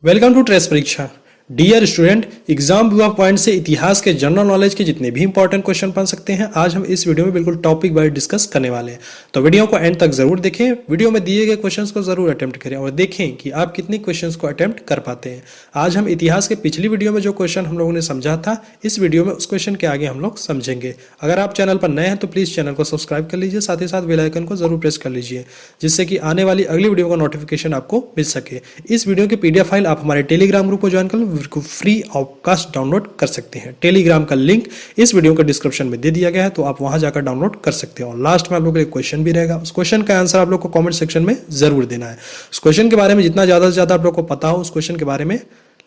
Welcome to trace परीक्षा। Dear student, exam विभाग point से इतिहास के जनरल नॉलेज के जितने भी इंपॉर्टेंट क्वेश्चन बन सकते हैं आज हम इस वीडियो में बिल्कुल टॉपिक वाइज डिस्कस करने वाले हैं। तो वीडियो को एंड तक जरूर देखें, वीडियो में दिए गए क्वेश्चंस को जरूर अटेम्प्ट करें और देखें कि आप कितने क्वेश्चंस को अटेम्प्ट कर पाते हैं। आज हम इतिहास के पिछली वीडियो में जो क्वेश्चन हम लोगों ने समझा था, इस वीडियो में उस क्वेश्चन के आगे हम लोग समझेंगे। अगर आप चैनल पर नए हैं तो प्लीज चैनल को सब्सक्राइब कर लीजिए, साथ ही साथ बेल आइकन को जरूर प्रेस कर लीजिए जिससे कि आने वाली अगली वीडियो का नोटिफिकेशन आपको मिल सके। इस वीडियो की पीडीएफ फाइल आप हमारे टेलीग्राम ग्रुप को ज्वाइन कर फ्री ऑफकास्ट डाउनलोड कर सकते हैं। टेलीग्राम का लिंक इस वीडियो के डिस्क्रिप्शन में दे दिया गया है, तो आप वहां जाकर डाउनलोड कर सकते हो। और लास्ट में आप लोग को एक क्वेश्चन भी रहेगा, उस क्वेश्चन का आंसर आप लोग को कमेंट सेक्शन में जरूर देना है। उस क्वेश्चन के बारे में जितना ज्यादा से ज्यादा आप लोग को पता हो उस क्वेश्चन के बारे में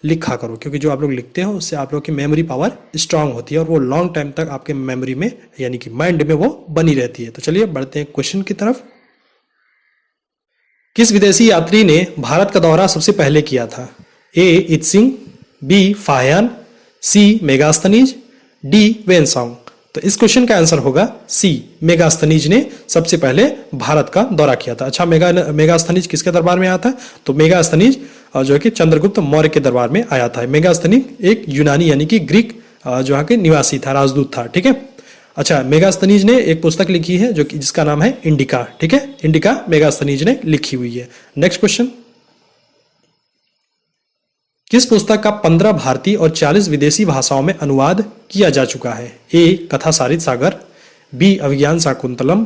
लिखा करो, क्योंकि जो आप लोग लिखते हो उससे आप लोग की मेमोरी पावर स्ट्रांग होती है और वो लॉन्ग टाइम तक आपके मेमोरी में यानी कि माइंड में वो बनी रहती है। तो चलिए बढ़ते हैं क्वेश्चन की तरफ। किस विदेशी यात्री ने भारत का दौरा सबसे पहले किया था? ए इत्सिंग, बी फाहियान, सी मेगास्थनीज, डी वेनसोंग। तो इस क्वेश्चन का आंसर होगा सी, मेगास्थनीज ने सबसे पहले भारत का दौरा किया था। अच्छा, मेगास्थनीज किसके दरबार में आया था? तो मेगास्थनीज जो है कि चंद्रगुप्त मौर्य के दरबार में आया था। मेगास्थनीज एक यूनानी यानी कि ग्रीक जो है कि निवासी था, राजदूत था। ठीक है। अच्छा, मेगास्थनीज ने एक पुस्तक लिखी है जो कि जिसका नाम है इंडिका। ठीक है, इंडिका मेगास्थनीज ने लिखी हुई है। नेक्स्ट क्वेश्चन, किस पुस्तक का 15 भारतीय और 40 विदेशी भाषाओं में अनुवाद किया जा चुका है? ए कथा सारित सागर, बी अभिज्ञान शाकुंतलम,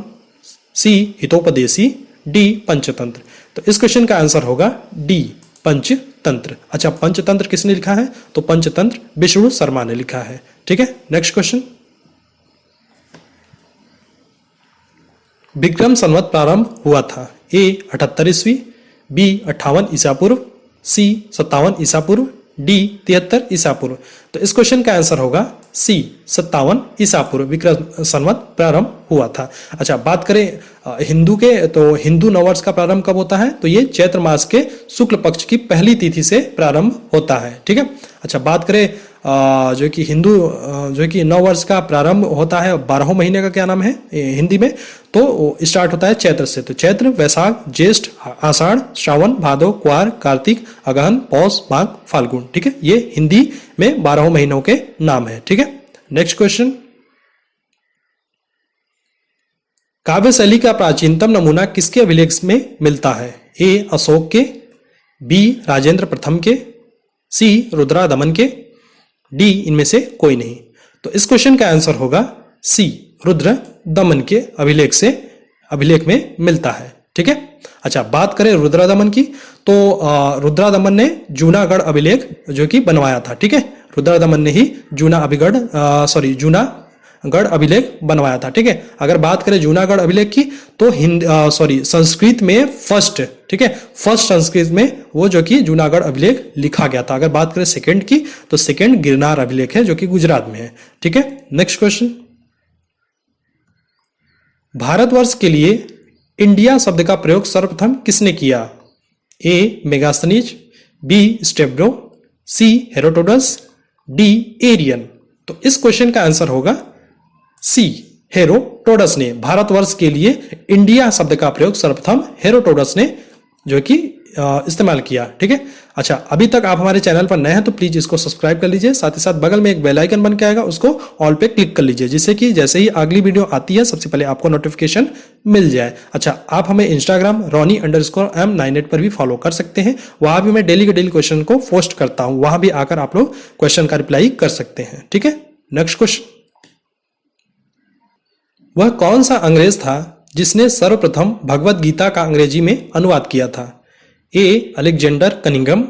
सी हितोपदेशी, डी पंचतंत्र। तो इस क्वेश्चन का आंसर होगा डी पंचतंत्र। अच्छा, पंचतंत्र किसने लिखा है? तो पंचतंत्र विष्णु शर्मा ने लिखा है। ठीक है। नेक्स्ट क्वेश्चन, विक्रम संवत प्रारंभ हुआ था? ए 78 ईस्वी, बी 58 ईसा पूर्व, सी 57 ईसा पूर्व, डी 73 ईसा पूर्व। तो इस क्वेश्चन का आंसर होगा सी 57 ईसा पूर्व विक्रम संवत प्रारंभ हुआ था। अच्छा, बात करें हिंदू के, तो हिंदू नववर्ष का प्रारंभ कब होता है? तो ये चैत्र मास के शुक्ल पक्ष की पहली तिथि से प्रारंभ होता है। ठीक है। अच्छा, बात करें जो कि हिंदू जो कि नववर्ष का प्रारंभ होता है 12 महीने का क्या नाम है हिंदी में? तो स्टार्ट होता है चैत्र से। तो चैत्र, वैशाख, ज्येष्ठ, आषाढ़, श्रावण, भादो, क्वार, कार्तिक, अगहन, पौष, माघ, फाल्गुन। ठीक है, ये हिंदी में 12 महीनों के नाम है। ठीक है। नेक्स्ट क्वेश्चन, काव्य शैली का प्राचीनतम नमूना किसके अभिलेख में मिलता है? ए अशोक के, बी राजेंद्र प्रथम के, सी रुद्रादमन के, डी इनमें से कोई नहीं। तो इस क्वेश्चन का आंसर होगा सी, रुद्रदमन के अभिलेख में मिलता है। ठीक है। अच्छा, बात करें रुद्रादमन की, तो रुद्रादमन ने जूनागढ़ अभिलेख जो कि बनवाया था। ठीक है, रुद्रादमन ने ही जूनागढ़ अभिलेख बनवाया था। ठीक है। अगर बात करें जूनागढ़ अभिलेख की तो संस्कृत में फर्स्ट, ठीक है, फर्स्ट संस्कृत में वो जो कि जूनागढ़ अभिलेख लिखा गया था। अगर बात करें सेकंड की तो सेकंड गिरनार अभिलेख है जो कि गुजरात में है। ठीक है। नेक्स्ट क्वेश्चन, भारतवर्ष के लिए इंडिया शब्द का प्रयोग सर्वप्रथम किसने किया? ए मेगास्थनीज, बी स्ट्रैबो, सी हेरोडोटस, डी एरियन। तो इस क्वेश्चन का आंसर होगा सी, हेरोडोटस ने भारतवर्ष के लिए इंडिया शब्द का प्रयोग सर्वप्रथम हेरोडोटस ने जो कि इस्तेमाल किया। ठीक है। अच्छा, अभी तक आप हमारे चैनल पर नए हैं तो प्लीज इसको सब्सक्राइब कर लीजिए, साथ ही साथ बगल में एक बेल आइकन बन के आएगा, उसको ऑल पे क्लिक कर लीजिए जिससे कि जैसे ही अगली वीडियो आती है सबसे पहले आपको नोटिफिकेशन मिल जाए। अच्छा, आप हमें इंस्टाग्राम Roni_M98 पर भी फॉलो कर सकते हैं, वहां भी मैं डेली के डेली क्वेश्चन को पोस्ट करता हूं, वहां भी आकर आप लोग क्वेश्चन का रिप्लाई कर सकते हैं। ठीक है। नेक्स्ट क्वेश्चन, वह कौन सा अंग्रेज था जिसने सर्वप्रथम भगवत गीता का अंग्रेजी में अनुवाद किया था? A Alexander Cunningham,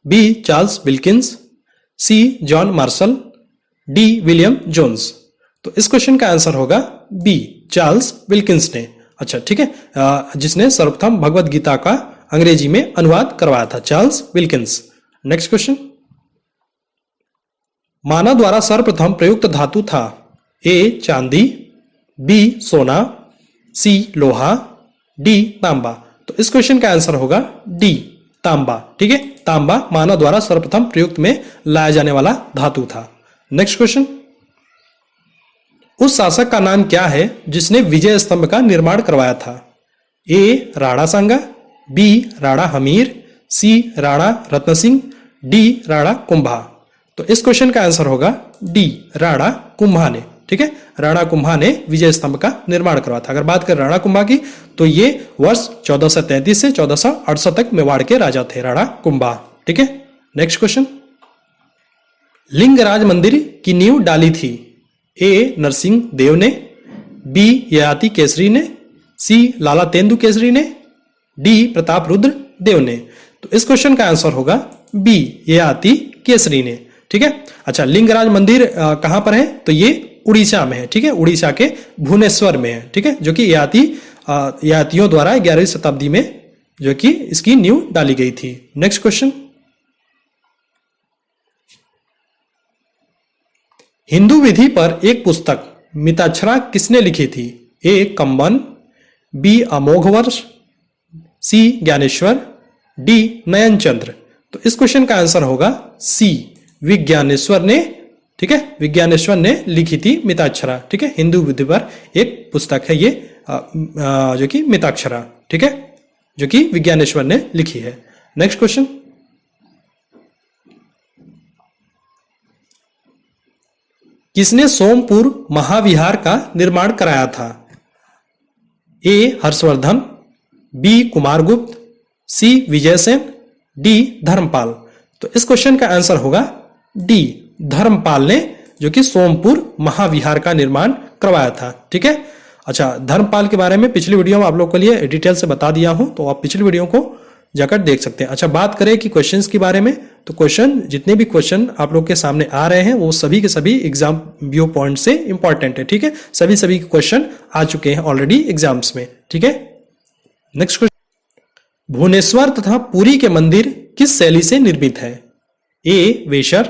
B Charles Wilkins, C John Marshall, D William Jones. तो इस क्वेश्चन का आंसर होगा बी, चार्ल्स विल्किंस ने। अच्छा, ठीक है, जिसने सर्वप्रथम भगवत गीता का अंग्रेजी में अनुवाद करवाया था, चार्ल्स विल्किंस। नेक्स्ट क्वेश्चन, मानव द्वारा सर्वप्रथम प्रयुक्त धातु था? ए चांदी, बी सोना, सी लोहा, डी तांबा। तो इस क्वेश्चन का आंसर होगा डी, तांबा। ठीक है, तांबा मानव द्वारा सर्वप्रथम प्रयुक्त में लाया जाने वाला धातु था। नेक्स्ट क्वेश्चन, उस शासक का नाम क्या है जिसने विजय स्तंभ का निर्माण करवाया था? ए राणा सांगा, बी राणा हमीर, सी राणा रत्न सिंह, डी राणा कुंभा। तो इस क्वेश्चन का आंसर होगा डी राणा कुंभा ने। ठीक है, राणा कुंभा ने विजय स्तंभ का निर्माण करवाया था। अगर बात करें राणा कुंभा की तो ये वर्ष 1433 से 1468 तक मेवाड़ के राजा थे राणा कुंभा। ठीक है, नेक्स्ट क्वेश्चन, लिंगराज मंदिर की नींव डाली थी? ए नरसिंह देव ने, बी ययाति केसरी ने, सी लाला तेंदु केसरी ने, डी प्रताप रुद्र देव ने। तो इस क्वेश्चन का आंसर होगा बी ययाति केसरी ने। ठीक है, अच्छा लिंगराज मंदिर कहां पर है? तो ये उड़ीसा में है। ठीक है, उड़ीसा के भुवनेश्वर में है। ठीक है, जो कि ययातियों द्वारा 11वीं शताब्दी में जो कि इसकी नींव डाली गई थी। नेक्स्ट क्वेश्चन, हिंदू विधि पर एक पुस्तक मिताक्षरा किसने लिखी थी? ए कंबन, बी अमोघवर्ष, सी ज्ञानेश्वर, डी नयनचंद्र। तो इस क्वेश्चन का आंसर होगा सी विज्ञानेश्वर ने। ठीक है, विज्ञानेश्वर ने लिखी थी मिताक्षरा। ठीक है, हिंदू विधि पर एक पुस्तक है ये जो कि मिताक्षरा। ठीक है, जो कि विज्ञानेश्वर ने लिखी है। नेक्स्ट क्वेश्चन, किसने सोमपुर महाविहार का निर्माण कराया था? ए हर्षवर्धन, बी कुमारगुप्त, सी विजयसेन, डी धर्मपाल। तो इस क्वेश्चन का आंसर होगा डी धर्मपाल ने जो कि सोमपुर महाविहार का निर्माण करवाया था। ठीक है, अच्छा धर्मपाल के बारे में पिछली वीडियो में आप लोग के लिए डिटेल से बता दिया हूं, तो आप पिछली वीडियो को जाकर देख सकते हैं। अच्छा बात करें कि क्वेश्चंस के बारे में, तो क्वेश्चन जितने भी क्वेश्चन आप लोग के सामने आ रहे हैं वो सभी के सभी एग्जाम व्यू पॉइंट से इंपॉर्टेंट है। ठीक है, सभी क्वेश्चन आ चुके हैं ऑलरेडी एग्जाम्स में। ठीक है, नेक्स्ट क्वेश्चन, भुवनेश्वर तथा पुरी के मंदिर किस शैली से निर्मित है? ए वेशर,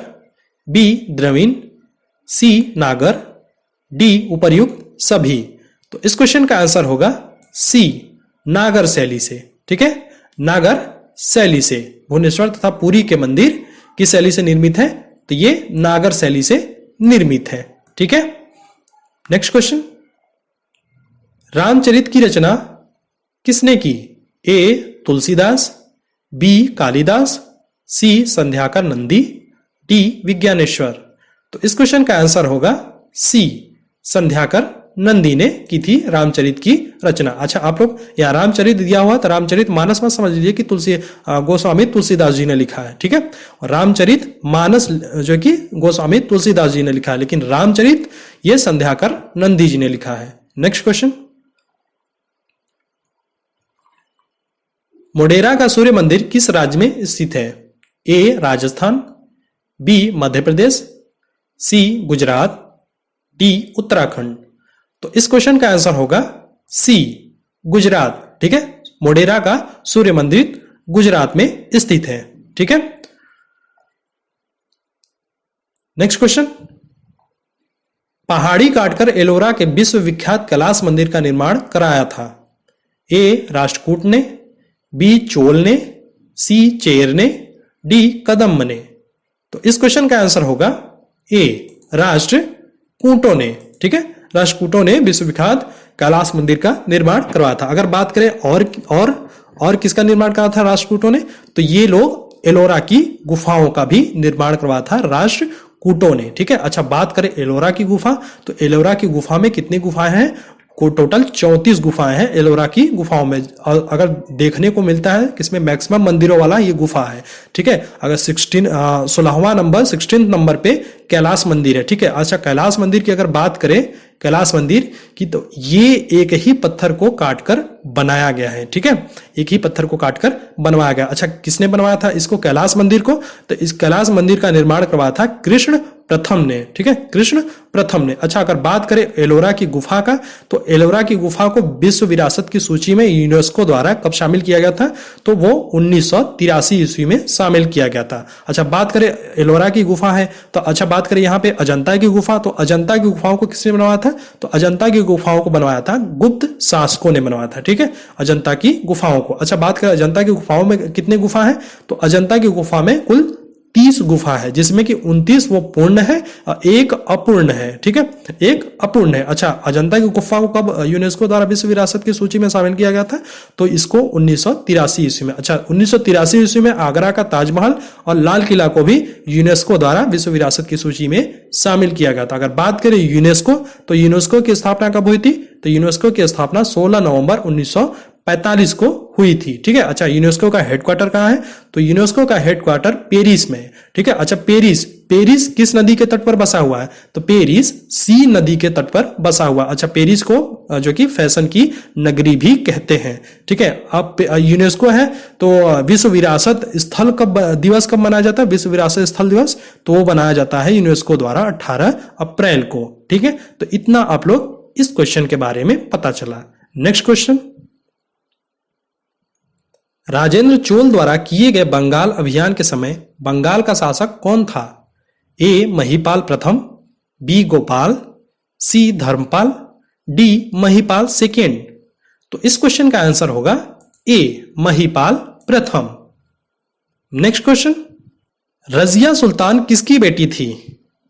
बी द्रविड़, सी नागर, डी उपर्युक्त सभी। तो इस क्वेश्चन का आंसर होगा सी नागर शैली से। ठीक है, नागर शैली से भुवनेश्वर तथा पुरी के मंदिर किस शैली से निर्मित है? तो ये नागर शैली से निर्मित है। ठीक है, नेक्स्ट क्वेश्चन, रामचरित की रचना किसने की? ए तुलसीदास, बी कालिदास, सी संध्याकर नंदी, डी विज्ञानेश्वर। तो इस क्वेश्चन का आंसर होगा सी संध्याकर नंदी ने की थी रामचरित की रचना। अच्छा आप लोग यहाँ रामचरित दिया हुआ तो रामचरित मानस मत समझ लीजिए कि गोस्वामी तुलसीदास जी ने लिखा है। ठीक है, और रामचरित मानस जो कि गोस्वामी तुलसीदास जी ने लिखा है, लेकिन रामचरित ये संध्याकर नंदी जी ने लिखा है। नेक्स्ट क्वेश्चन, मोढेरा का सूर्य मंदिर किस राज्य में स्थित है? ए राजस्थान, बी मध्य प्रदेश, सी गुजरात, डी उत्तराखंड। तो इस क्वेश्चन का आंसर होगा सी गुजरात। ठीक है, मोढेरा का सूर्य मंदिर गुजरात में स्थित है। ठीक है, नेक्स्ट क्वेश्चन, पहाड़ी काटकर एलोरा के विश्व विख्यात कैलाश मंदिर का निर्माण कराया था? ए राष्ट्रकूट ने, बी चोल ने, सी चेर ने, डी कदम्ब ने। तो इस क्वेश्चन का आंसर होगा ए राष्ट्रकूटों ने। ठीक है, राष्ट्रकूटों ने विश्वविख्यात कैलाश मंदिर का निर्माण करवाया था। अगर बात करें और किसका निर्माण करा था राष्ट्रकूटों ने, तो ये लोग एलोरा की गुफाओं का भी निर्माण करवाया था राष्ट्रकूटों ने। ठीक है, अच्छा बात करें एलोरा की गुफा, तो एलोरा की गुफा में कितनी गुफाएं हैं? को टोटल 34 गुफाएं हैं एलोरा की गुफाओं में। अगर देखने को मिलता है किसमें मैक्सिमम मंदिरों वाला ये गुफा है। ठीक है, अगर 16 नंबर पे कैलाश मंदिर है। ठीक है, अच्छा कैलाश मंदिर की अगर बात करें कैलाश मंदिर की, तो ये एक ही पत्थर को काटकर बनाया गया है। ठीक है, एक ही पत्थर को काटकर बनवाया गया। अच्छा किसने बनवाया था इसको कैलाश मंदिर को? तो इस कैलाश मंदिर का निर्माण करवाया था कृष्ण प्रथम ने। ठीक है, कृष्ण प्रथम ने। अच्छा अगर बात करें एलोरा की गुफा का, तो एलोरा की गुफा को विश्व विरासत की सूची में यूनेस्को द्वारा कब शामिल किया गया था? तो वो 1983 ईस्वी में शामिल किया गया था। अच्छा बात करें एलोरा की गुफा है, तो अच्छा बात करें यहाँ पे अजंता की गुफा, तो अजंता की गुफाओं को किसने बनवाया था? तो अजंता की गुफाओं को बनवाया था गुप्त शासकों ने बनवाया था। ठीक है, अजंता की गुफाओं को। अच्छा बात करें अजंता की गुफाओं में कितने गुफा है? तो अजंता की गुफा में कुल 30 गुफा है, जिसमें कि 29 वो पूर्ण है और एक अपूर्ण है। ठीक है, एक अपूर्ण है। अच्छा, अजंता की गुफा को कब यूनेस्को द्वारा विश्व विरासत की सूची में शामिल किया गया था? तो इसको 1983 ईस्वी में। अच्छा, 1983 ईस्वी में आगरा का ताजमहल और लाल किला को भी यूनेस्को द्वारा विश्व विरासत की सूची में शामिल किया गया था। अगर बात करें यूनेस्को, तो यूनेस्को की स्थापना कब हुई थी? तो यूनेस्को की स्थापना 16 नवंबर 1945 को हुई थी। ठीक है। अच्छा, यूनेस्को का हेडक्वार्टर कहाँ है? तो यूनेस्को का हेडक्वार्टर पेरिस में है। ठीक है। अच्छा, पेरिस किस नदी के तट पर बसा हुआ है? तो पेरिस सी नदी के तट पर बसा हुआ। अच्छा, पेरिस को जो कि फैशन की नगरी भी कहते हैं। ठीक है। अब यूनेस्को है तो विश्व विरासत स्थल दिवस कब मनाया जाता है? विश्व विरासत स्थल दिवस तो वो मनाया जाता है यूनेस्को द्वारा 18 अप्रैल को। ठीक है। तो इतना आप लोग इस क्वेश्चन के बारे में पता चला। नेक्स्ट क्वेश्चन, राजेंद्र चोल द्वारा किए गए बंगाल अभियान के समय बंगाल का शासक कौन था? ए महिपाल प्रथम, बी गोपाल, सी धर्मपाल, डी महिपाल सेकेंड। तो इस क्वेश्चन का आंसर होगा ए महिपाल प्रथम। नेक्स्ट क्वेश्चन, रजिया सुल्तान किसकी बेटी थी?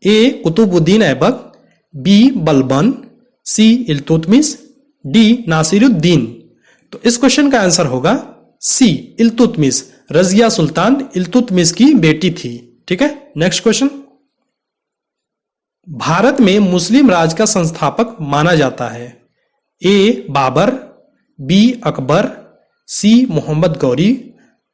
ए कुतुबुद्दीन ऐबक, बी बलबन, सी इल्तुतमिश, डी नासिरुद्दीन। तो इस क्वेश्चन का आंसर होगा सी इल्तुतमिश। रजिया सुल्तान इल्तुतमिश की बेटी थी। ठीक है। नेक्स्ट क्वेश्चन, भारत में मुस्लिम राज का संस्थापक माना जाता है? ए बाबर, बी अकबर, सी मोहम्मद गौरी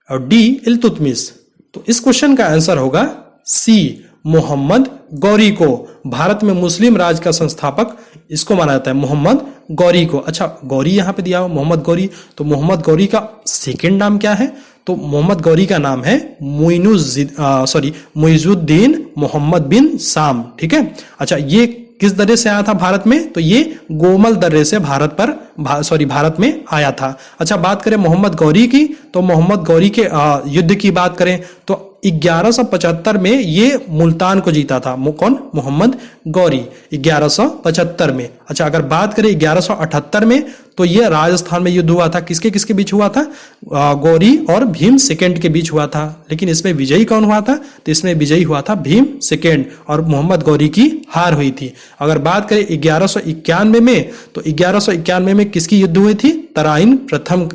और डी इल्तुतमिश। तो इस क्वेश्चन का आंसर होगा सी मोहम्मद गौरी को भारत में मुस्लिम राज का संस्थापक इसको माना जाता है, मोहम्मद गौरी को। अच्छा, गौरी यहां पे दिया हुआ मोहम्मद गौरी, तो मोहम्मद गौरी का सेकंड नाम क्या है? तो मोहम्मद गौरी का नाम है मुइजुद्दीन मोहम्मद बिन साम। ठीक है। अच्छा, ये किस दर्रे से आया था भारत में? तो ये गोमल दर्रे से भारत में आया था। अच्छा, बात करें मोहम्मद गौरी की, तो मोहम्मद गौरी के युद्ध की बात करें तो 1175 में ये मुल्तान को जीता था। कौन? मोहम्मद गौरी 1175 में। अच्छा, अगर बात करें 1178 में, तो ये राजस्थान में युद्ध हुआ था। किसके किसके बीच हुआ था? गौरी और भीम सेकेंड के बीच हुआ था। लेकिन इसमें विजयी कौन हुआ था? तो इसमें विजयी हुआ था भीम सेकेंड और मोहम्मद गौरी की हार हुई थी। अगर बात करें 1191 में, तो 1191 में किसकी युद्ध हुई थी? तराइन प्रथम।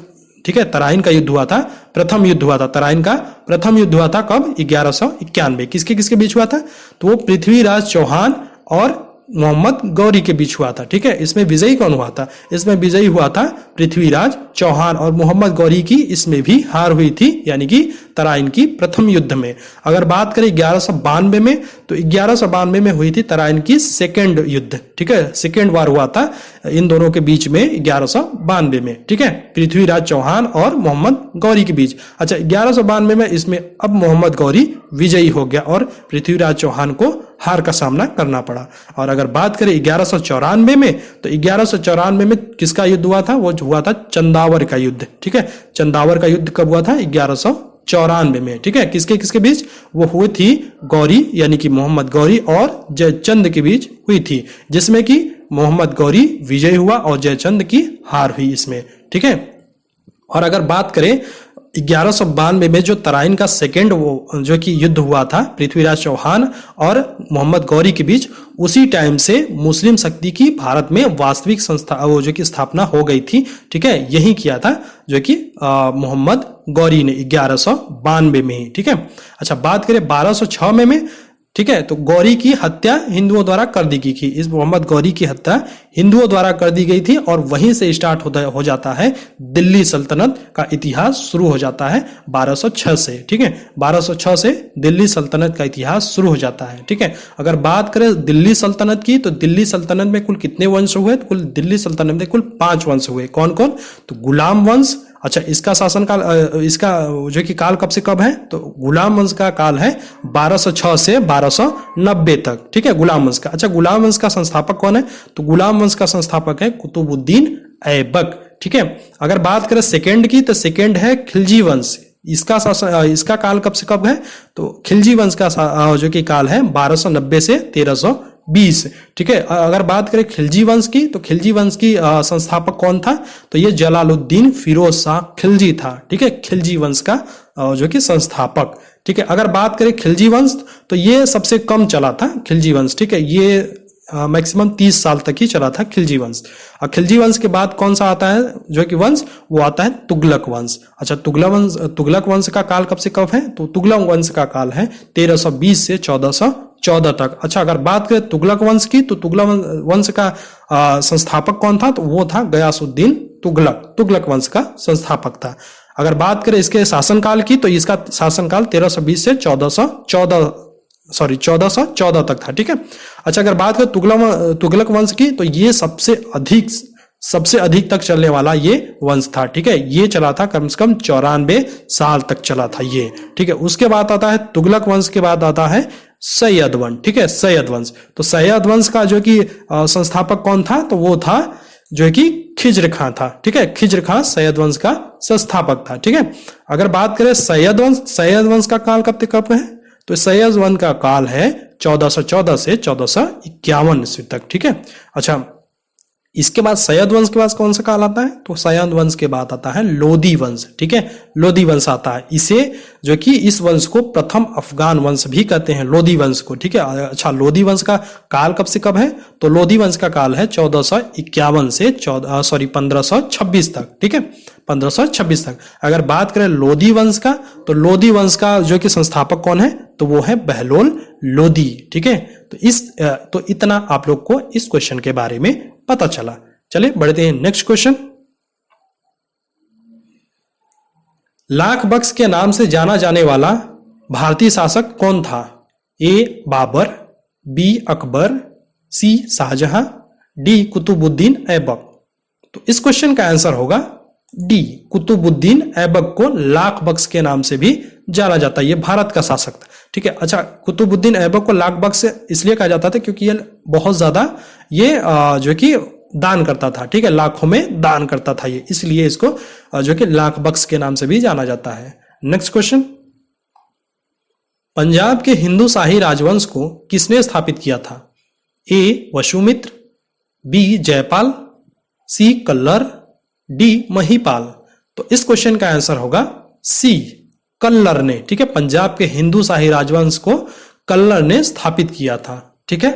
ठीक है, तराइन का युद्ध हुआ था, प्रथम युद्ध हुआ था। तराइन का प्रथम युद्ध हुआ था कब? 1191। किसके किसके बीच हुआ था? तो वो पृथ्वीराज चौहान और मोहम्मद गौरी के बीच हुआ था। ठीक है। इसमें विजयी कौन हुआ था? इसमें विजयी हुआ था पृथ्वीराज चौहान और मोहम्मद गौरी की इसमें भी हार हुई थी, यानी कि तराइन की प्रथम युद्ध में। अगर बात करें 1192 में, तो 1192 में हुई थी तराइन की सेकेंड युद्ध। ठीक है, सेकेंड वार हुआ था इन दोनों के बीच में 1192 में। ठीक है, पृथ्वीराज चौहान और मोहम्मद गौरी के बीच। अच्छा, 1192 में इसमें अब मोहम्मद गौरी विजयी हो गया और पृथ्वीराज चौहान को हार का सामना करना पड़ा। और अगर बात करें 1194 में, तो 1194 में किसका युद्ध हुआ था? वो हुआ था चंदावर का युद्ध। ठीक है, चंदावर का युद्ध कब हुआ था? 1194 में। ठीक है, किसके किसके बीच? वो हुई थी गौरी यानी कि मोहम्मद गौरी और जयचंद के बीच हुई थी, जिसमें कि मोहम्मद गौरी विजय हुआ और जयचंद की हार हुई इसमें। ठीक है। और अगर बात करें 1192 में जो तराइन का सेकेंड वो जो कि युद्ध हुआ था पृथ्वीराज चौहान और मोहम्मद गौरी के बीच, उसी टाइम से मुस्लिम शक्ति की भारत में वास्तविक संस्था वो जो कि स्थापना हो गई थी। ठीक है, यही किया था जो कि मोहम्मद गौरी ने 1192 में ही। ठीक है। अच्छा, बात करें 1206 में ठीक है, तो गौरी की हत्या हिंदुओं द्वारा कर दी गई थी। इस मोहम्मद गौरी की हत्या हिंदुओं द्वारा कर दी गई थी और वहीं से स्टार्ट हो जाता है दिल्ली सल्तनत का इतिहास शुरू हो जाता है 1206 से। ठीक है, 1206 से दिल्ली सल्तनत का इतिहास शुरू हो जाता है। ठीक है, अगर बात करें दिल्ली सल्तनत की, तो दिल्ली सल्तनत में कुल कितने वंश हुए? कुल दिल्ली सल्तनत में कुल 5 वंश हुए। कौन कौन? तो गुलाम वंश। अच्छा, इसका शासनकाल इसका जो कि काल कब से कब है? तो गुलाम वंश का काल है 1206 से 1290 तक। ठीक है, गुलाम वंश का। अच्छा, गुलाम वंश का संस्थापक कौन है? तो गुलाम वंश का संस्थापक है कुतुबुद्दीन ऐबक। ठीक है, अगर बात करें सेकेंड की, तो सेकेंड है खिलजी वंश। इसका काल कब से कब है? तो खिलजी वंश का जो कि काल है 1290 से 1320। ठीक है, अगर बात करें खिलजी वंश की, तो खिलजी वंश की संस्थापक कौन था? तो ये जलालुद्दीन फिरोज शाह खिलजी था। ठीक है, खिलजी वंश का जो कि संस्थापक। ठीक है, अगर बात करें खिलजी वंश तो ये सबसे कम चला था खिलजी वंश। ठीक है, ये मैक्सिमम 30 साल तक ही चला था खिलजी वंश। और खिलजी वंश के बाद कौन सा आता है जो कि वंश, वो आता है तुगलक वंश। अच्छा, तुगलक वंश का काल कब से कब है? तो तुगलक वंश का काल है 1320 से 1414 तक। अच्छा, अगर बात करें तुगलक वंश की तो तुगलक वंश का संस्थापक कौन था? तो वो था गयासुद्दीन तुगलक, तुगलक वंश का संस्थापक था। अगर बात करें इसके शासनकाल की तो इसका शासनकाल 1320 से 1414 तक था। ठीक है, अच्छा, अगर बात करें तुगलक वंश की तो ये सबसे अधिक तक चलने वाला ये वंश था। ठीक है, ये चला था कम से कम 94 साल तक चला था ये। ठीक है, उसके बाद आता है तुगलक वंश के बाद आता है सैयद वंश। ठीक है, सैयद वंश। तो सैयद वंश का जो कि संस्थापक कौन था? तो वो था जो कि खिज्र खां था। ठीक है, खिज्र खां सैयद वंश का संस्थापक था। ठीक है, अगर बात करें सैयद वंश का काल कब तक है? तो सैयद वंश का काल है 1414 से 1451 ईस्वी तक। ठीक है, अच्छा, इसके बाद सैयद वंश के बाद कौन सा काल आता है? तो सैयद वंश के बाद आता है लोदी वंश। ठीक है, लोदी वंश आता है। इसे जो कि इस वंश को प्रथम अफगान वंश भी कहते हैं, लोदी वंश को। ठीक है, अच्छा, लोदी वंश का काल कब से कब है? तो लोदी वंश का काल है 1451 से 1526 तक। ठीक है, 1526 तक। अगर बात करें लोदी वंश का तो लोदी वंश का जो कि संस्थापक कौन है? तो वो है बहलोल लोदी। ठीक है, तो इतना आप लोग को इस क्वेश्चन के बारे में पता चला। चलिए बढ़ते हैं नेक्स्ट क्वेश्चन। लाख बख्श के नाम से जाना जाने वाला भारतीय शासक कौन था? ए बाबर, बी अकबर, सी शाहजहां, डी कुतुबुद्दीन ऐबक। तो इस क्वेश्चन का आंसर होगा डी, कुतुबुद्दीन ऐबक को लाख बख्श के नाम से भी जाना जाता है। ये भारत का शासक था। ठीक है, अच्छा, कुतुबुद्दीन ऐबक को लाख बख्श इसलिए कहा जाता था क्योंकि ये बहुत ज्यादा ये जो कि दान करता था। ठीक है, लाखों में दान करता था ये, इसलिए इसको जो कि लाख बख्श के नाम से भी जाना जाता है। नेक्स्ट क्वेश्चन, पंजाब के हिंदू शाही राजवंश को किसने स्थापित किया था? ए वसुमित्र, बी जयपाल, सी कल्लर, डी महिपाल। तो इस क्वेश्चन का आंसर होगा सी, कल्लर ने। ठीक है, पंजाब के हिंदू शाही राजवंश को कल्लर ने स्थापित किया था। ठीक है,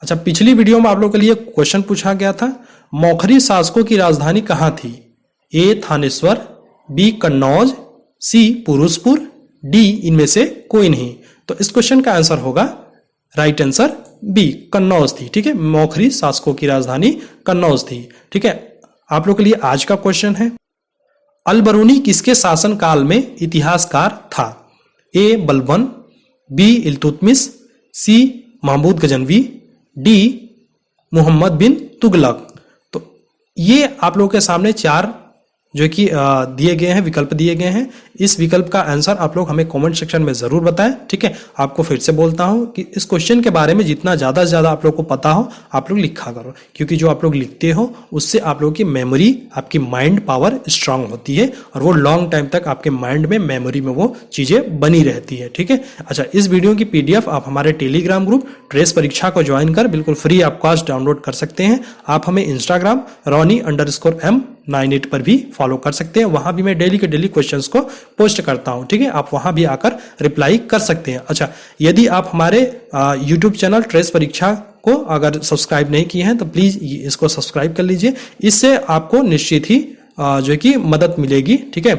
अच्छा, पिछली वीडियो में आप लोगों के लिए क्वेश्चन पूछा गया था, मौखरी शासकों की राजधानी कहां थी? ए थानेश्वर, बी कन्नौज, सी पुरुषपुर, डी इनमें से कोई नहीं। तो इस क्वेश्चन का आंसर होगा राइट आंसर बी, कन्नौज थी। ठीक है, मौखरी शासकों की राजधानी कन्नौज थी। ठीक है, आप लोग के लिए आज का क्वेश्चन है, अल बरूनी किसके शासन काल में इतिहासकार था? ए बलबन, बी इल्तुतमिश, सी महमूद गजनवी, डी मोहम्मद बिन तुगलक। तो ये आप लोगों के सामने 4 जो कि दिए गए हैं, विकल्प दिए गए हैं। इस विकल्प का आंसर आप लोग हमें कमेंट सेक्शन में जरूर बताएं। ठीक है, आपको फिर से बोलता हूं कि इस क्वेश्चन के बारे में जितना ज्यादा से ज्यादा आप लोग को पता हो आप लोग लिखा करो, क्योंकि जो आप लोग लिखते हो उससे आप लोगों की मेमोरी, आपकी माइंड पावर स्ट्रांग होती है और वो लॉन्ग टाइम तक आपके माइंड में, मेमोरी में वो चीजें बनी रहती है। ठीक है, अच्छा, इस वीडियो की PDF आप हमारे टेलीग्राम ग्रुप ट्रेस परीक्षा को ज्वाइन कर बिल्कुल फ्री आप कास्ट डाउनलोड कर सकते हैं। आप हमें इंस्टाग्राम Ronnie_M98 पर भी फॉलो कर सकते हैं, वहां भी मैं डेली के डेली क्वेश्चंस को पोस्ट करता हूं। ठीक है, आप वहां भी आकर रिप्लाई कर सकते हैं। अच्छा, यदि आप हमारे YouTube चैनल ट्रेस परीक्षा को अगर सब्सक्राइब नहीं किए हैं तो प्लीज इसको सब्सक्राइब कर लीजिए, इससे आपको निश्चित ही जो कि मदद मिलेगी। ठीक है,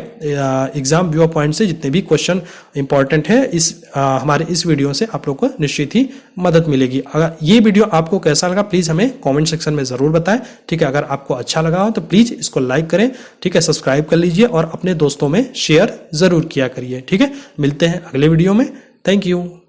एग्जाम व्यू पॉइंट से जितने भी क्वेश्चन इंपॉर्टेंट है हमारे इस वीडियो से आप लोग को निश्चित ही मदद मिलेगी। अगर ये वीडियो आपको कैसा लगा प्लीज हमें कमेंट सेक्शन में जरूर बताएं। ठीक है, अगर आपको अच्छा लगा हो तो प्लीज इसको लाइक करें। ठीक है, सब्सक्राइब कर लीजिए और अपने दोस्तों में शेयर जरूर किया करिए। ठीक है, मिलते हैं अगले वीडियो में। Thank you.